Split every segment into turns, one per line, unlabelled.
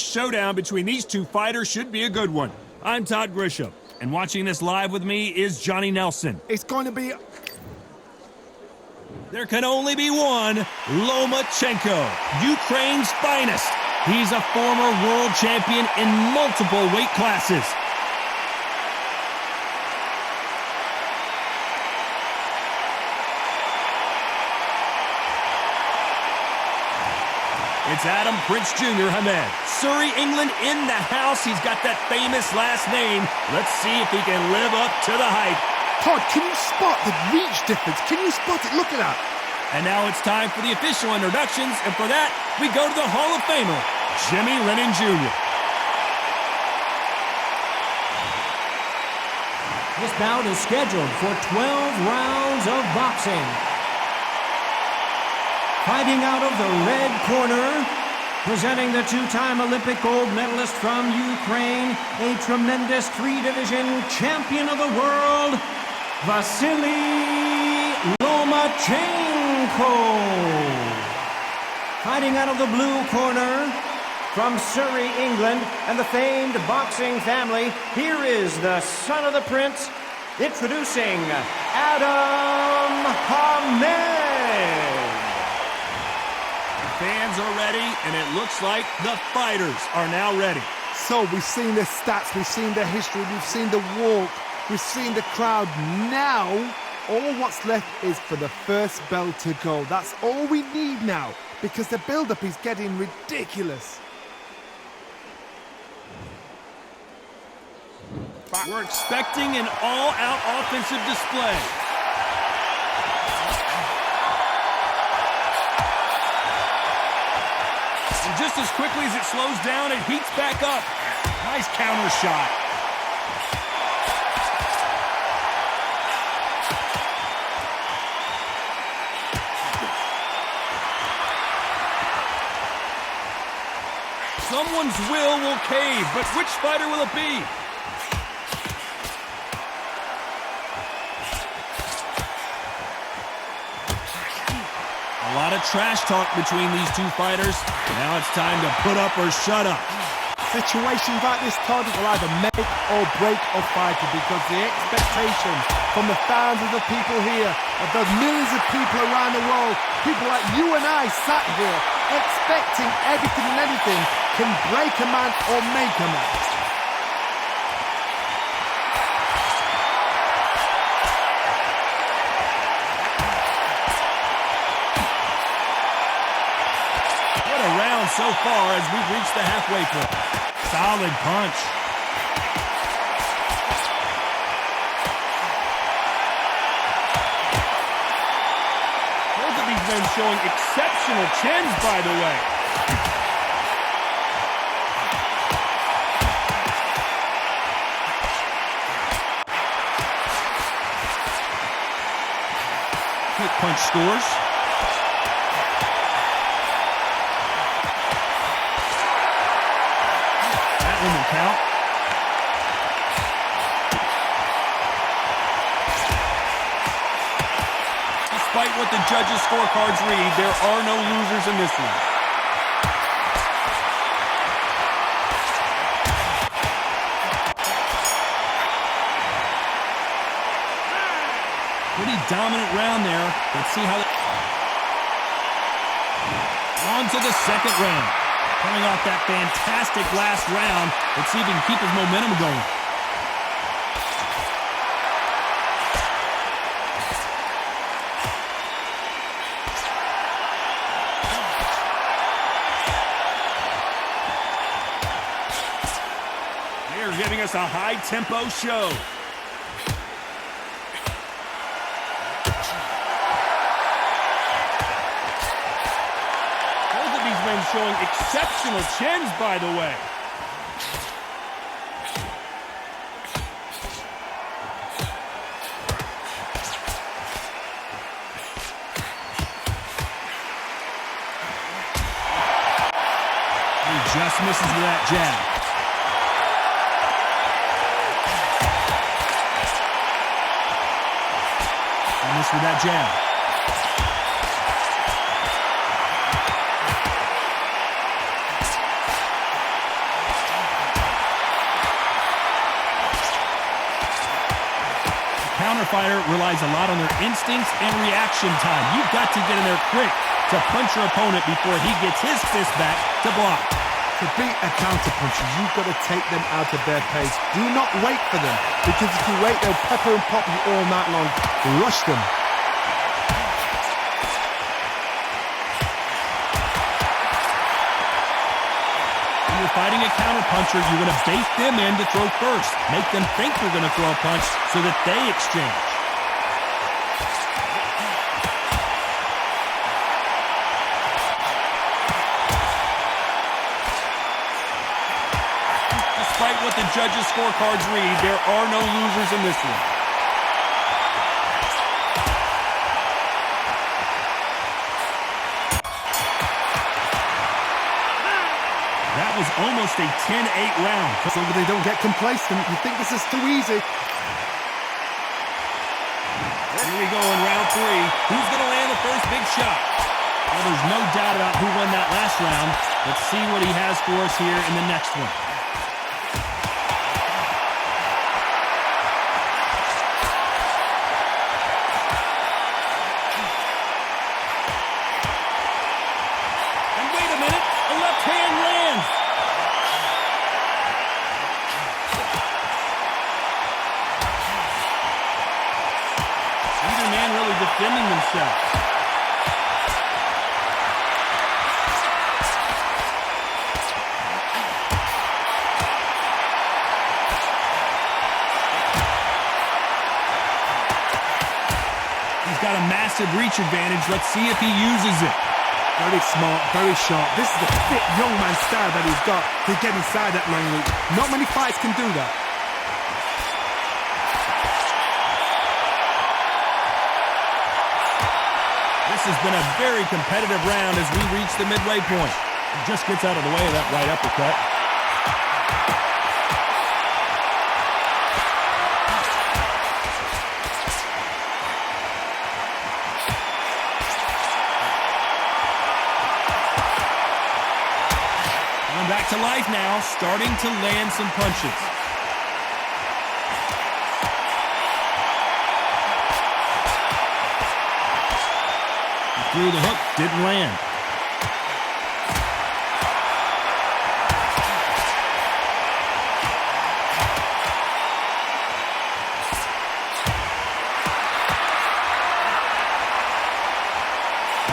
showdown between these two fighters should be a good one. I'm Todd Grisham, and watching this live with me is Johnny Nelson.
It's going to be...
There can only be one, Lomachenko, Ukraine's finest. He's a former world champion in multiple weight classes. It's Aadam Prince Jr. Hamed. Surrey, England in the house. He's got that famous last name. Let's see if he can live up to the hype.
Todd, can you spot the reach difference? Can you spot it? Look at that.
And now it's time for the official introductions. And for that, we go to the Hall of Famer, Jimmy Lennon Jr.
This bout is scheduled for 12 rounds of boxing. Fighting out of the red corner, presenting the two-time Olympic gold medalist from Ukraine, a tremendous three-division champion of the world, Vasyl Lomachenko. Fighting out of the blue corner, from Surrey, England, and the famed boxing family, here is the son of the prince, introducing Aadam Hamed.
Fans are ready, and it looks like the fighters are now ready.
So we've seen the stats, we've seen the history, we've seen the walk, we've seen the crowd. Now, all what's left is for the first bell to go. That's all we need now, because the build-up is getting ridiculous.
We're expecting an all-out offensive display. And just as quickly as it slows down, it heats back up. Nice counter shot. Someone's will cave, but which fighter will it be? A lot of trash talk between these two fighters. Now it's time to put up or shut up.
Situations like this, Todd, will either make or break a fighter, because the expectations from the fans of the people here, of those millions of people around the world, people like you and I sat here expecting everything and anything, can break a man or make a man.
So far as we've reached the halfway point. Solid punch. Both of these men showing exceptional chins, by the way. Quick punch scores. Count. Despite what the judges' scorecards read, there are no losers in this one. Pretty dominant round there. Let's see how... On to the second round. Coming off that fantastic last round, let's see if he can keep his momentum going. They're giving us a high-tempo show. Showing exceptional chins, by the way. He just misses with that jab. And missed with that jab. fighter relies a lot on their instincts and reaction time. You've got to get in there quick to punch your opponent before he gets his fist back to block.
To beat a counter-puncher, you've got to take them out of their pace. Do not wait for them, because if you wait, they'll pepper and pop you all night long. Rush them.
When you're fighting a counter-puncher, you want to bait them in to throw first. Make them think you're going to throw a punch so that they exchange. Despite what the judges' scorecards read, there are no losers in this one. That was almost a 10-8 round.
So they don't get complacent. You think this is too easy.
Here we go in round 3. Who's going to land the first big shot? Well, there's no doubt about who won that last round. Let's see what he has for us here in the next one. Defending themselves. He's got a massive reach advantage. Let's see if he uses it.
Very smart, very sharp. This is a fit young man style that he's got to get inside that long reach. Not many fights can do that.
This has been a very competitive round as we reach the midway point. He just gets out of the way of that right uppercut. Coming back to life now, starting to land some punches. Through the hook, didn't land.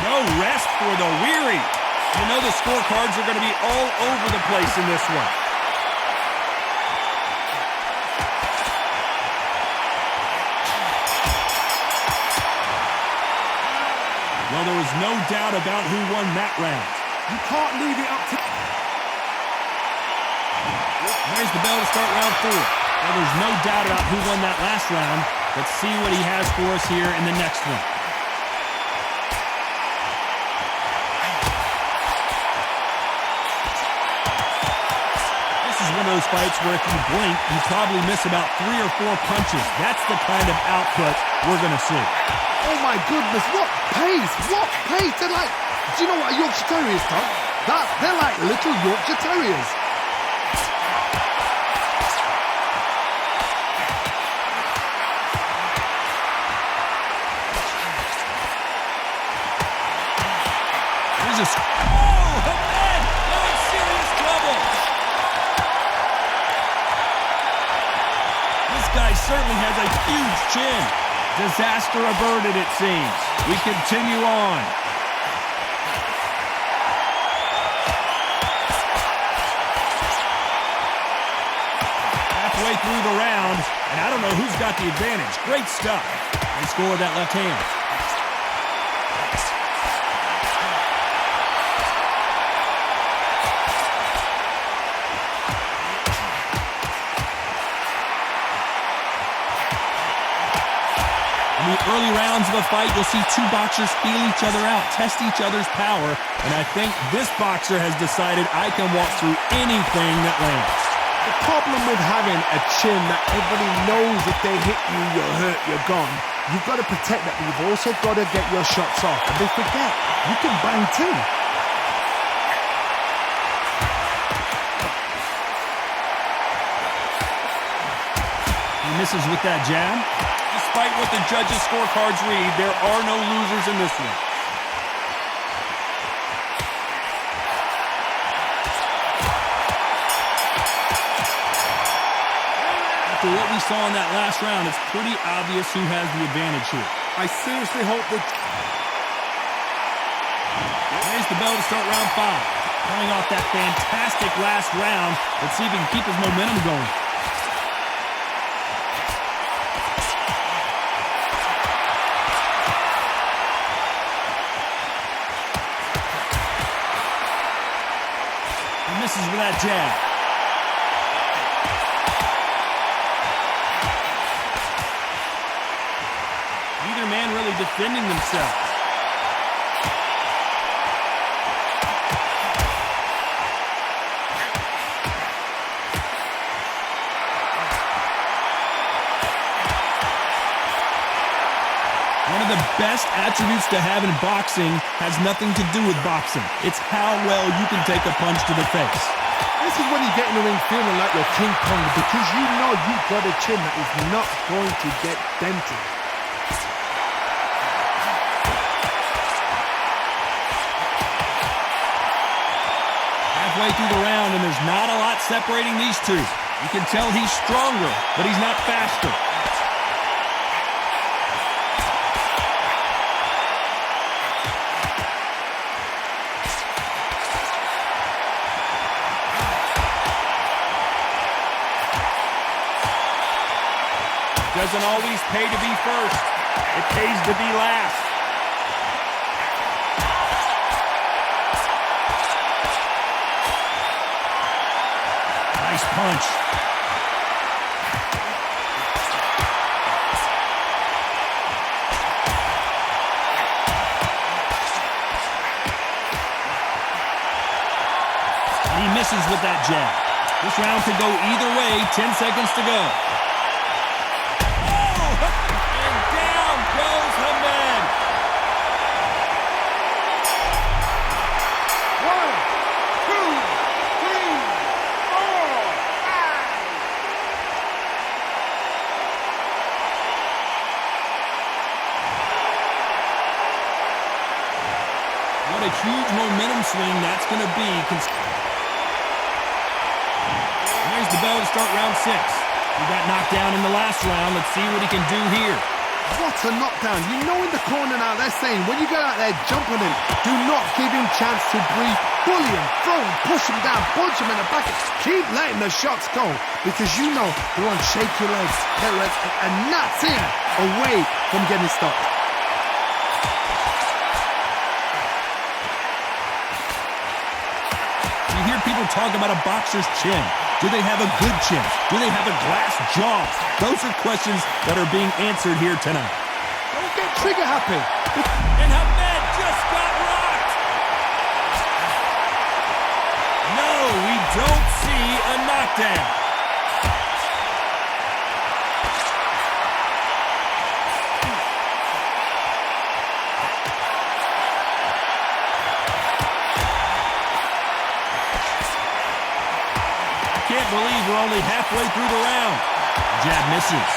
No rest for the weary. You know the scorecards are going to be all over the place in this one. Well, there was no doubt about who won that round.
You can't leave it up to...
There's the bell to start round 4. Well, there's no doubt about who won that last round. Let's see what he has for us here in the next one. This is one of those fights where if you blink, you probably miss about 3 or 4 punches. That's the kind of output we're going to see.
Oh my goodness, what pace, what pace. They're like, do you know what a Yorkshire Terrier is, Tom? They're like little Yorkshire Terriers.
There's a... Oh, Hamed! Oh, in serious trouble! This guy certainly has a huge chin. Disaster averted, it seems. We continue on. Halfway through the round, and I don't know who's got the advantage. Great stuff. They scored that left hand. In the early rounds of a fight, you'll see 2 boxers feel each other out, test each other's power, and I think this boxer has decided I can walk through anything that lands.
The problem with having a chin that everybody knows if they hit you, you're hurt, you're gone. You've got to protect that, but you've also got to get your shots off. And they forget, you can bang too.
He misses with that jab. despite what the judges' scorecards read, there are no losers in this one. After what we saw in that last round, it's pretty obvious who has the advantage here.
I seriously hope that...
There's the bell to start round 5. Coming off that fantastic last round, let's see if he can keep his momentum going. He misses with that jab. Neither man really defending themselves. One of the best attributes to have in boxing has nothing to do with boxing. It's how well you can take a punch to the face.
This is when you get in the ring feeling like you're King Kong, because you know you've got a chin that is not going to get dented.
Halfway through the round, and there's not a lot separating these two. You can tell he's stronger, but he's not faster. Doesn't always pay to be first. It pays to be last. Nice punch. And he misses with that jab. This round could go either way. 10 seconds to go. What a huge momentum swing that's going to be. There's the bell to start round 6. He got knocked down in the last round. Let's see what he can do here.
What a knockdown. You know in the corner now they're saying when you get out there jumping him, do not give him chance to breathe. Bully him, throw him, push him down, punch him in the back. Keep letting the shots go, because you know they're on shaky legs, and that's him away from getting stopped.
You hear people talk about a boxer's chin. Do they have a good chin? Do they have a glass jaw? Those are questions that are being answered here tonight.
Don't get trigger happy.
And Hamed just got rocked. No, we don't see a knockdown. Can't believe we're only halfway through the round. Jab misses.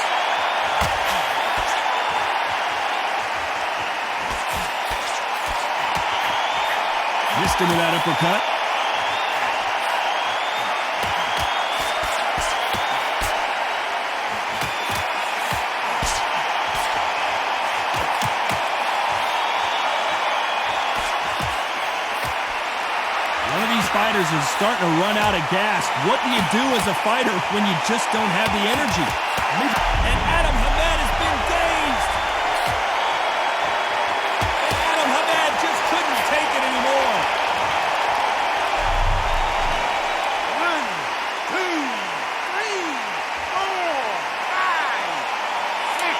Missed him with that uppercut. One of these fighters is starting to run out of gas. What do you do as a fighter when you just don't have the energy? And Aadam Hamed has been dazed. And Aadam Hamed just couldn't take it anymore.
1, 2, 3, 4, 5, 6.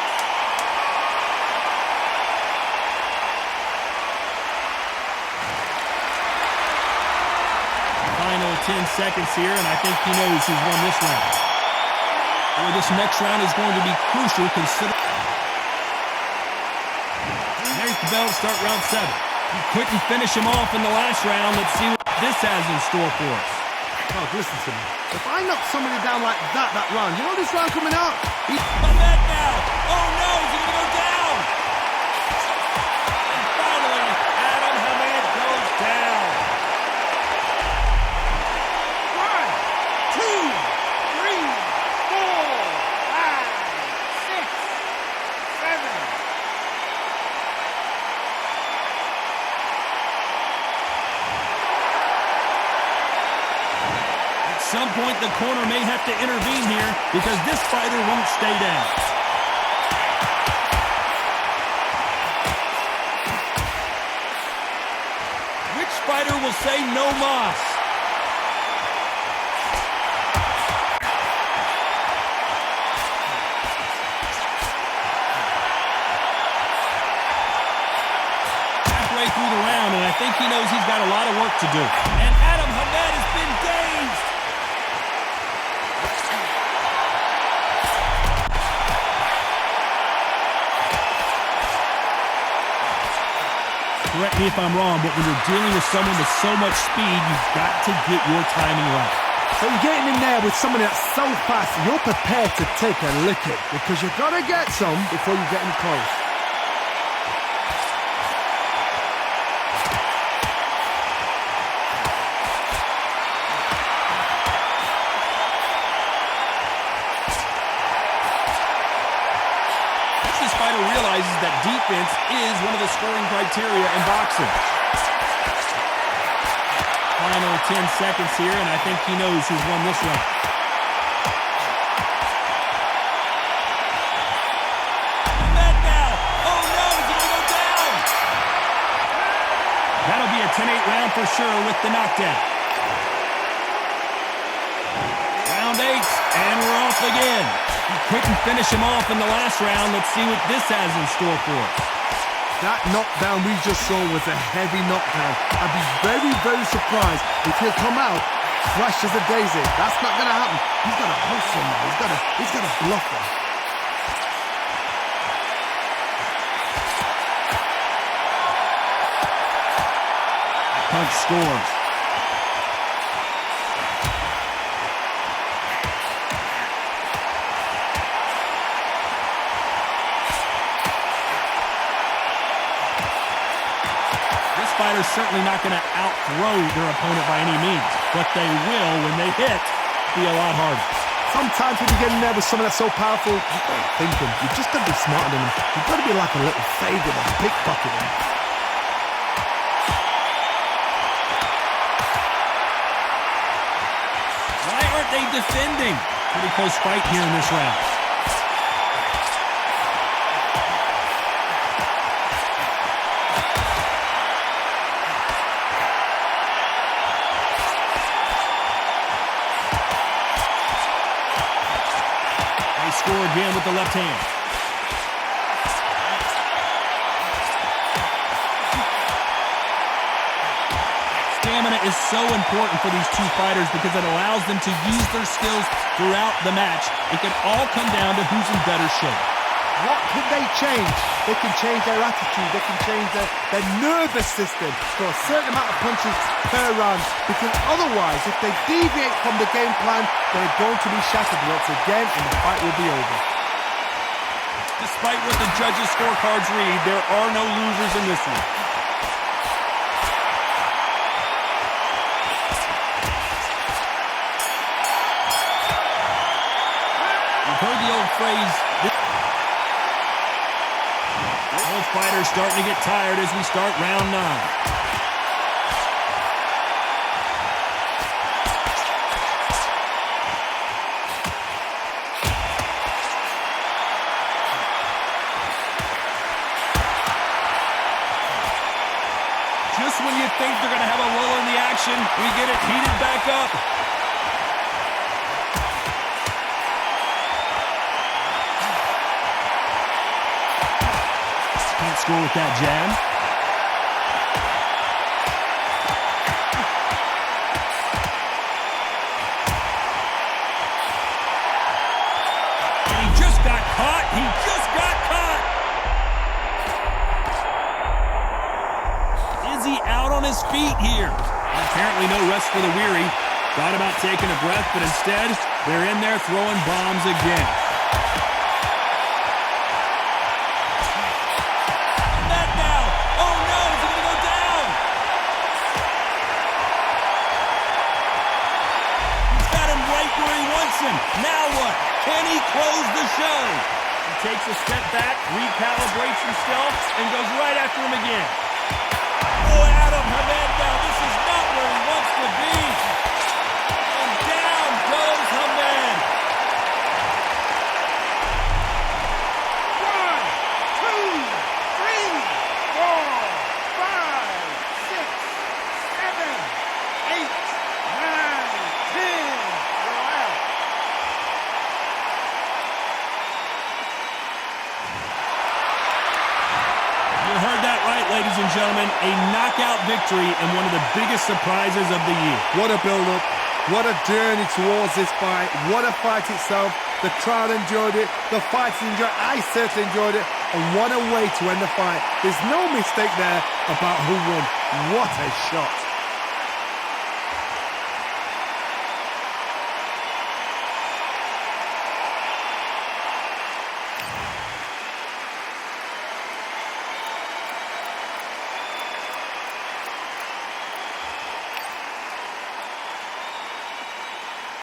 Final 10 seconds here, and I think he knows he's won this round. Or this next round is going to be crucial considering. There's the bell to start round 7. He couldn't finish him off in the last round. Let's see what this has in store for us.
Oh, listen to me. If I knock somebody down like that round, you know this round coming out?
Hamed now now. Oh no, is he going to go down? And finally, Aadam Hamed goes down.
1, 2, 3, 4, 5, 6, 7.
At some point, the corner may have to intervene here because this fighter won't stay down. Which fighter will say no mas? Halfway through the round, and I think he knows he's got a lot of work to do. And Aadam Hamed has been dazed. Correct me if I'm wrong, but when you're dealing with someone with so much speed, you've got to get your timing right.
So you're getting in there with someone that's so fast, you're prepared to take a licking because you've got to get some before you get in close.
This fighter realizes that defense is one of the scoring criteria in boxing. Final 10 seconds here, and I think he knows who's won this round. Hamed now. Oh no, is he going to go down? That'll be a 10-8 round for sure with the knockdown. Round 8, and we're off again. He couldn't finish him off in the last round. Let's see what this has in store for us.
That knockdown we just saw was a heavy knockdown. I'd be very, very surprised if he'll come out fresh as a daisy. That's not going to happen. He's got to hustle him now. He's got to bluff him.
Punch scores. Fighter's certainly not going to outthrow their opponent by any means, but they will, when they hit, be a lot harder.
Sometimes when you get in there with someone that's so powerful, you've got to think him. You've just got to be smarter than him. You've got to be like a little favourite and pickpocket him.
Why aren't they defending? Pretty close fight here in this round. Score again with the left hand. Stamina is so important for these two fighters because it allows them to use their skills throughout the match. It can all come down to who's in better shape.
What can they change? They can change their attitude. They can change their nervous system for a certain amount of punches per round. Because otherwise, if they deviate from the game plan, they're going to be shattered once again and the fight will be over.
Despite what the judges' scorecards read, there are no losers in this one. You've heard the old phrase, both fighters starting to get tired as we start round 9. Just when you think they're going to have a lull in the action, we get it heated back up. Can't score with that jab. And he just got caught. He just got caught. Is he out on his feet here? Apparently no rest for the weary. Thought about taking a breath, but instead, they're in there throwing bombs again. right where he wants him. Now what? Can he close the show?
He takes a step back, recalibrates himself, and goes right after him again.
Oh, Aadam Hamed now. This is not where he wants to be. And down goes Hamed.
1, 2, 3, 4, 5, 6, 7, 8, 9, 10.
You heard that right, ladies and gentlemen. A knockout victory and one of the biggest surprises of the year.
What a build-up. What a journey towards this fight. What a fight itself. The crowd enjoyed it. The fighters enjoyed it. I certainly enjoyed it. And what a way to end the fight. There's no mistake there about who won. What a shot.